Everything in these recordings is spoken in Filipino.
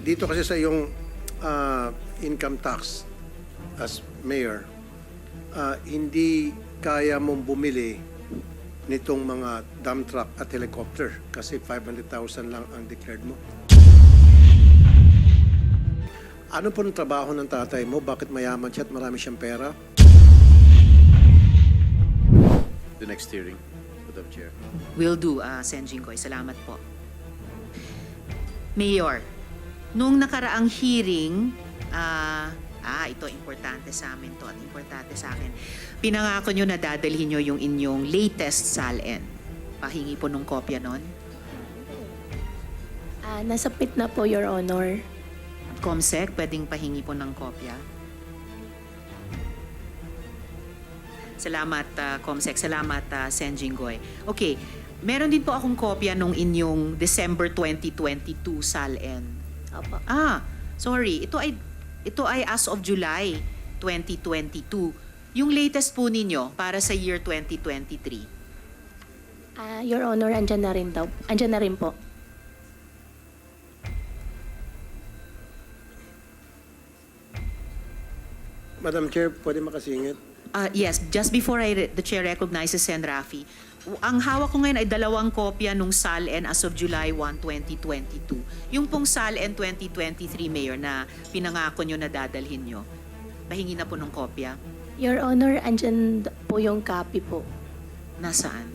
dito kasi sa yung income tax as mayor, hindi kaya mong bumili nitong mga dump truck at helicopter kasi 500,000 lang ang declared mo. Ano po ang trabaho ng tatay mo? Bakit mayaman siya at marami siyang pera? The next hearing, Madam Chair. Will do, Sen. Jinggoy. Salamat po. Mayor, nung nakaraang hearing, ito importante sa amin to at importante sa akin. Pinangako nyo na dadalhin nyo yung inyong latest SALN. Pahingi po nung kopya nun. Nasa pit na po, Your Honor. Comsec, pwedeng pahingi po ng kopya. Salamat, Comsec. Salamat, Sen. Jinggoy. Okay, meron din po akong kopya nung inyong December 2022 SALN. Opo. Sorry. Ito ay as of July 2022. Yung latest po ninyo para sa year 2023. Your Honor, andyan na rin daw. Andyan na rin po. Madam Chair, pwede makasingit? Yes, just before the chair recognizes Sen. Rafi, ang hawak ko ngayon ay dalawang kopya nung SALN as of July 1, 2022. Yung pong SALN 2023, Mayor, na pinangako nyo na dadalhin nyo. Pahingi na po ng kopya. Your Honor, andyan po yung copy po. Nasaan?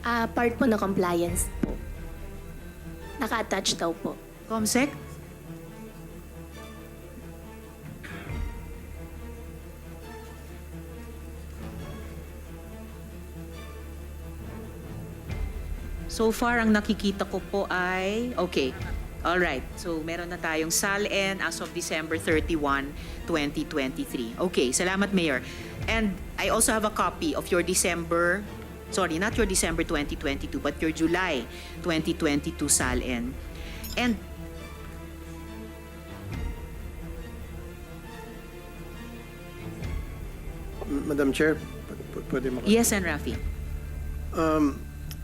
Part po na compliance po. Naka-attach daw po. Comsec? So far, ang nakikita ko po ay, okay. Alright, so meron na tayong SALN as of December 31, 2023. Okay, salamat, Mayor. And I also have a copy of your December, sorry, not your December 2022, but your July 2022 SALN. And Madam Chair, pwede makasingit? yes, and Rafi.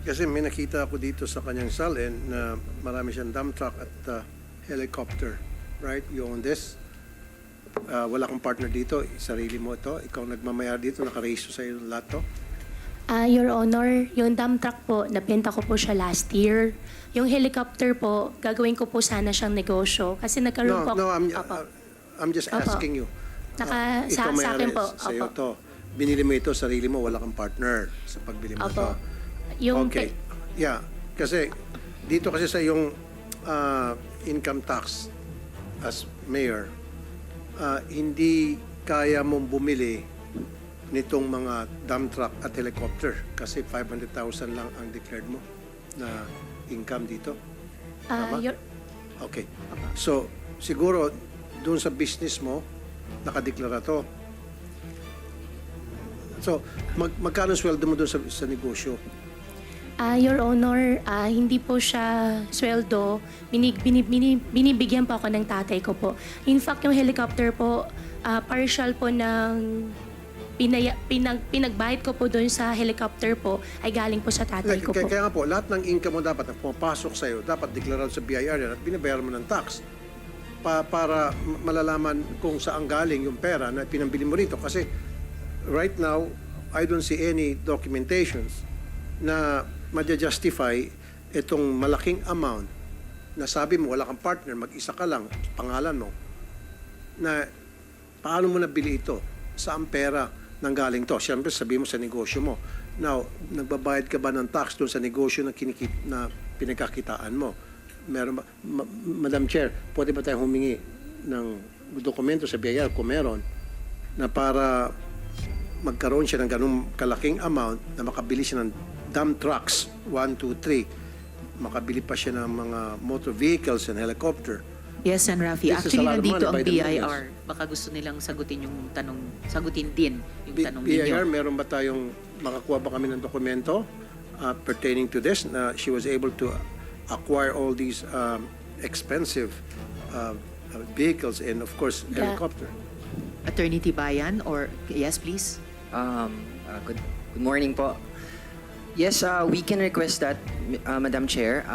Kasi may nakita ako dito sa kanyang SALN na marami siyang dump truck at helicopter. Right? You own this. Wala kang partner dito. Sarili mo ito. Ikaw nagmamayar dito. Nakarehisto sa iyo lahat to. Your Honor, yung dump truck po, nabenta ko po siya last year. Yung helicopter po, gagawin ko po sana siyang negosyo. Kasi nagkaroon po... Opo. I'm just Opo. asking you. Sa akin po. Sa iyo Opo. to. Binili mo ito, sarili mo, wala kang partner sa pagbili mo Opo. ito. Yung Okay. Yeah. Kasi dito kasi sa yung income tax as mayor, hindi kaya mong bumili nitong mga dump truck at helicopter kasi 500,000 lang ang declared mo na income dito. Tama? Okay. So, siguro doon sa business mo, nakadeklara to. So, magkano sweldo mo doon sa negosyo? Your Honor, hindi po siya sweldo. Binibigyan po ako ng tatay ko po. In fact, yung helicopter po, partial po ng pinagbayad ko po doon sa helicopter po ay galing po sa tatay ko po. Kaya nga po, lahat ng income mo dapat na pumapasok sa'yo, dapat deklarado sa BIR yan at binabayaran mo ng tax para malalaman kung saan galing yung pera na pinambili mo rito. Kasi right now, I don't see any documentations na madja-justify itong malaking amount na sabi mo wala kang partner, mag-isa ka lang, pangalan mo, na paano mo nabili ito? Saan pera nanggaling to? Siyempre, sabi mo sa negosyo mo. Now, nagbabayad ka ba ng tax doon sa negosyo na pinagkakitaan mo? Meron ba? Madam Chair, pwede ba tayong humingi ng dokumento sa BIR kung meron na para magkaroon siya ng ganung kalaking amount na makabili siya ng dump trucks, 1, 2, 3. Makabili pa siya ng mga motor vehicles and helicopter. Yes, and Rafi. This is a Actually, lot of nandito money ang by the millions. BIR. Baka gusto nilang sagutin yung tanong, sagutin din yung tanong BIR, ninyo. meron ba tayong, makakuha ba kami ng dokumento pertaining to this na she was able to acquire all these expensive vehicles and of course Yeah. helicopter? Attorney Tibayan, or yes, please. Good morning po. Yes, we can request that, Madam Chair.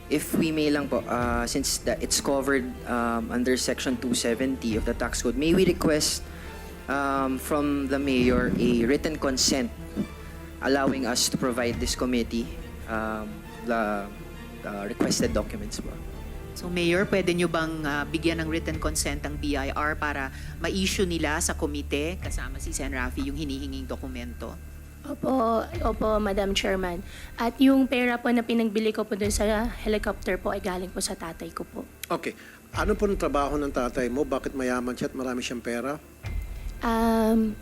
If we may lang po, since it's covered under Section 270 of the Tax Code, may we request from the mayor a written consent allowing us to provide this committee the requested documents po. So Mayor, pwede nyo bang bigyan ng written consent ang BIR para ma-issue nila sa komite kasama si Sen. Rafi yung hinihinging dokumento? Opo, Madam Chairman. At yung pera po na pinagbili ko po dun sa helicopter po ay galing po sa tatay ko po. Okay. Ano po ng trabaho ng tatay mo? Bakit mayaman siya at marami siyang pera?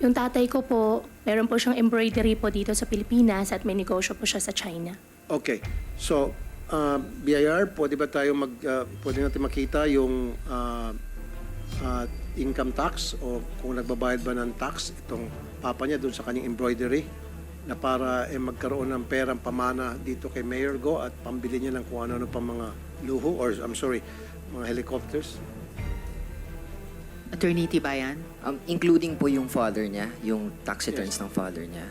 Yung tatay ko po, meron po siyang embroidery po dito sa Pilipinas at may negosyo po siya sa China. Okay. So, BIR, pwede ba tayo pwede natin makita yung income tax o kung nagbabayad ba ng tax itong papa niya doon sa kanyang embroidery na para magkaroon ng perang pamana dito kay Mayor Go at pambili niya ng kung ano-ano pang mga luho or mga helicopters? Attorney Tibayan? Including po yung father niya, yung tax returns ng father niya.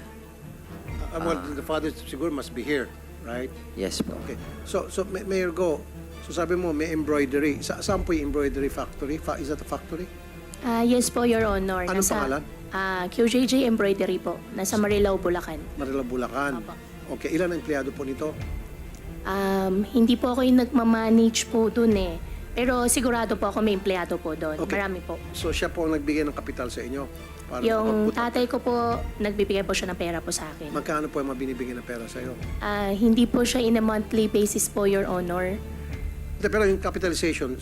Well, the father siguro must be here, right? Yes po. Okay. So Mayor Go, so sabi mo may embroidery. Saan po yung embroidery factory? Is that a factory? Yes po, Your Honor. Anong pangalan? QJJ Embroidery po. Nasa Marilao, Bulacan. Marila, Bulacan. Opo. Okay, ilan ang empleyado po nito? Hindi po ako yung nagmamanage po dun eh. Pero sigurado po ako may empleyado po doon. Okay. Marami po. So siya po ang nagbigay ng kapital sa inyo? Para Yung makapagpunta- tatay ko po, nagbibigay po siya ng pera po sa akin. Magkano po ang mabinibigyan ng pera sa iyo? Hindi po siya in a monthly basis po, Your Honor. Pero yung capitalization,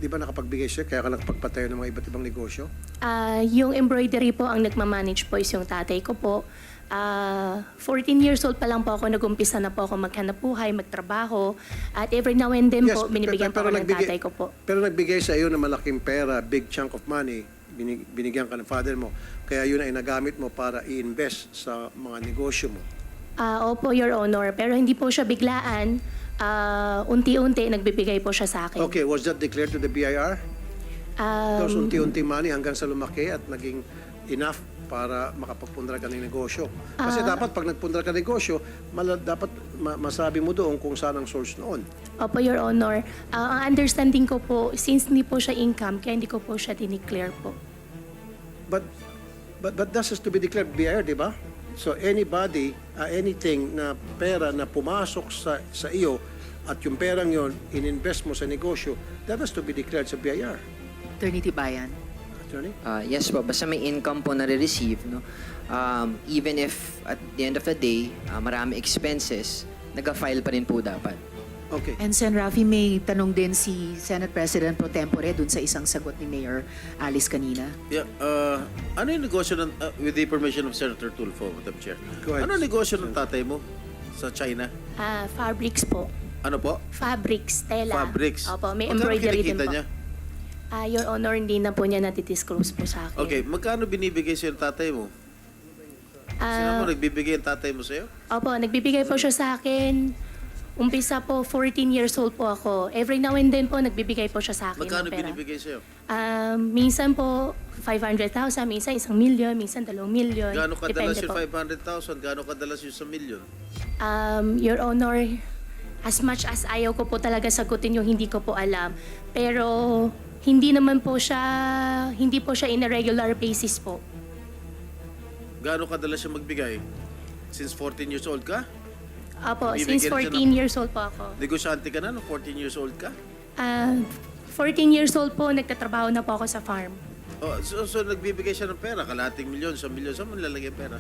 di ba nakapagbigay siya kaya ka nakapagpatayo ng mga iba't ibang negosyo? Yung embroidery po, ang nagmamanage po is yung tatay ko po. 14 years old pa lang po ako, nag-umpisa na po ako maghanap buhay, magtrabaho. At every now and then po, binibigyan po ako ng tatay ko po. Pero nagbigay sa iyo ng malaking pera, big chunk of money, binigyan ka ng father mo, kaya yun ay nagamit mo para i-invest sa mga negosyo mo. Opo, Your Honor. Pero hindi po siya biglaan. Unti-unti, nagbibigay po siya sa akin. Okay, was that declared to the BIR? Tapos unti-unti money hanggang sa lumaki at naging enough para makapagpundra ka ng negosyo. Kasi dapat pag nagpundra ka ng negosyo, dapat masabi mo doon kung saan ang source noon. Opo, Your Honor. Ang understanding ko po, since hindi po siya income, kaya hindi ko po siya dineclare po. But that has to be declared BIR, di ba? So anybody, anything na pera na pumasok sa iyo at yung perang yon ininvest mo sa negosyo, that has to be declared sa BIR. Attorney Tibayan? Attorney? Yes po, basta may income po na re-receive, no? Even if at the end of the day, marami expenses, nag-file pa rin po dapat. Okay. And Sen. Rafi, may tanong din si Senate President Pro Tempore dun sa isang sagot ni Mayor Alice kanina. Yeah, ano yung negosyo ng, with the permission of Senator Tulfo, Madam Chair? Go ahead. Ano negosyo ng tatay mo sa China? Fabrics po. Ano po? Fabrics, tela. Fabrics. Opo, may Magkano embroidery din kinikita po. niya? Your Honor, hindi na po niya natidisclose po sa akin. Okay, magkano binibigay sa'yo ng tatay mo? Sino mo nagbibigay ang tatay mo sa'yo? Opo, nagbibigay po siya sa akin. Umpisa po, 14 years old po ako. Every now and then po, nagbibigay po siya sa akin Magkano ng pera. binibigay sa'yo? Minsan po, 500,000, minsan 1 million, minsan 2 million. Gaano kadalas Depende yung po. 500,000? Gaano kadalas yung 1 million? Your Honor, as much as ayaw ko po talaga sagutin yung hindi ko po alam. Pero hindi po siya in a regular basis po. Gaano kadalas siya magbigay? Since 14 years old ka? Opo, Bibigyan since siya 14 years old po ako. Negosyante ka na nung 14 years old ka? 14 years old po, nagtatrabaho na po ako sa farm. Oh, so nagbibigay siya ng pera, kalating milyon, 1 milyon, saan mo nilalagay ang pera?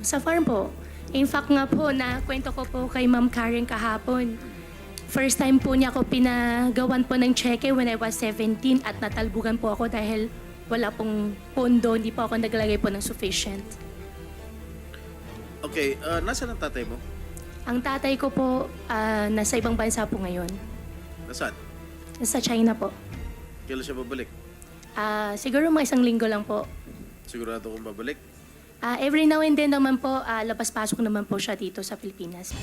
Sa farm po. In fact nga po, kwento ko po kay Ma'am Karen kahapon. First time po niya ako pinagawan po ng cheque when I was 17 at natalbugan po ako dahil wala pong pondo, hindi po ako naglagay po ng sufficient. Okay, nasaan ang tatay mo? Ang tatay ko po, nasa ibang bansa po ngayon. Nasaan? Nasa China po. Kailan siya babalik? Siguro mga 1 linggo lang po. Sigurado kong babalik? Every now and then naman po, labas-pasok naman po siya dito sa Pilipinas.